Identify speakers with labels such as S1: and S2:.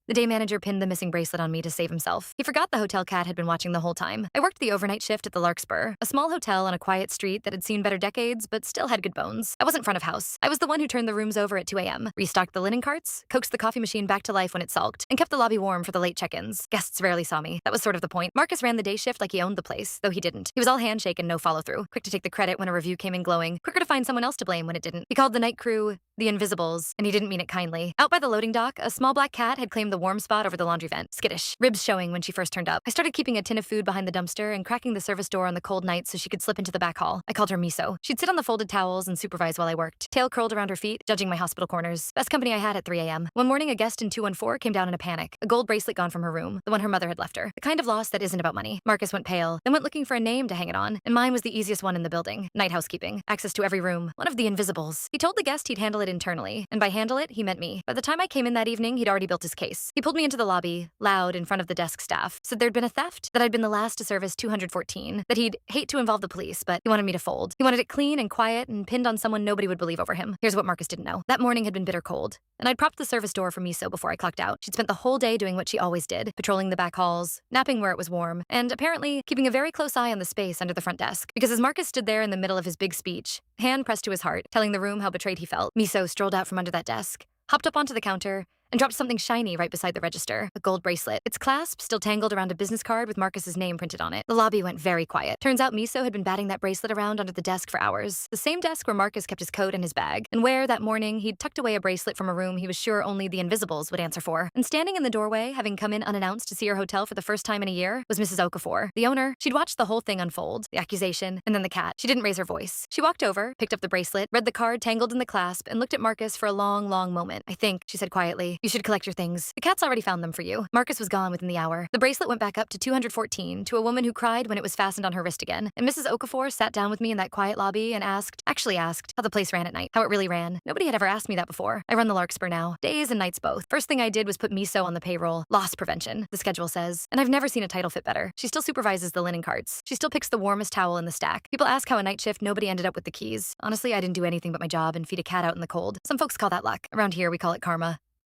S1: The day manager pinned the missing bracelet on me to save himself. He forgot the hotel cat had been watching the whole time. I worked the overnight shift at the Larkspur, a small hotel on a quiet street that had seen better decades but still had good bones. I wasn't front of house. I was the one who turned the rooms over at 2 a.m., restocked the linen carts, coaxed the coffee machine back to life when it sulked, and kept the lobby warm for the late check-ins. Guests rarely saw me. That was sort of the point. Marcus ran the day shift like he owned the place, though he didn't. He was all handshake and no follow-through, quick to take the credit when a review came in glowing, quicker to find someone else to blame when it didn't. He called the night crew the Invisibles, and he didn't mean it kindly. Out by the loading dock, a small black cat had claimed the warm spot over the laundry vent, skittish, ribs showing when she first turned up. I started keeping a tin of food behind the dumpster and cracking the service door on the cold nights so she could slip into the back hall. I called her Miso. She'd sit on the folded towels and supervise while I worked, tail curled around her feet, judging my hospital corners. Best company I had at 3 a.m. One morning, a guest in 214 came down in a panic, a gold bracelet gone from her room, the one her mother had left her. The kind of loss that isn't about money. Marcus went pale, then went looking for a name to hang it on, and mine was the easiest one in the building. Night housekeeping. Access to every room. One of the Invisibles. He told the guest he'd handle it internally, and by handle it, he meant me. By the time I came in that evening, he'd already built his case. He pulled me into the lobby, loud, in front of the desk staff, said there'd been a theft, that I'd been the last to service 214, that he'd hate to involve the police, but he wanted me to fold. He wanted it clean and quiet and pinned on someone nobody would believe over him. Here's what Marcus didn't know. That morning had been bitter cold, and I'd propped the service door for Miso before I clocked out. She'd spent the whole day doing what she always did, patrolling the back halls, napping where it was warm, and apparently keeping a very close eye on the space under the front desk. Because as Marcus stood there in the middle of his big speech, hand pressed to his heart, telling the room how betrayed he felt, Miso strolled out from under that desk, hopped up onto the counter, and dropped something shiny right beside the register, a gold bracelet. Its clasp still tangled around a business card with Marcus's name printed on it. The lobby went very quiet. Turns out Miso had been batting that bracelet around under the desk for hours, the same desk where Marcus kept his coat and his bag, and where, that morning, he'd tucked away a bracelet from a room he was sure only the Invisibles would answer for. And standing in the doorway, having come in unannounced to see her hotel for the first time in a year, was Mrs. Okafor, the owner. She'd watched the whole thing unfold, the accusation, and then the cat. She didn't raise her voice. She walked over, picked up the bracelet, read the card tangled in the clasp, and looked at Marcus for a long, long moment. I think, she said quietly, you should collect your things. The cat's already found them for you. Marcus was gone within the hour. The bracelet went back up to 214, to a woman who cried when it was fastened on her wrist again. And Mrs. Okafor sat down with me in that quiet lobby and asked, how the place ran at night, how it really ran. Nobody had ever asked me that before. I run the Larkspur now, days and nights both. First thing I did was put Miso on the payroll. Loss prevention, the schedule says. And I've never seen a title fit better. She still supervises the linen carts. She still picks the warmest towel in the stack. People ask how a night shift nobody ended up with the keys. Honestly, I didn't do anything but my job and feed a cat out in the cold. Some folks call that luck. Around here, we call it karma.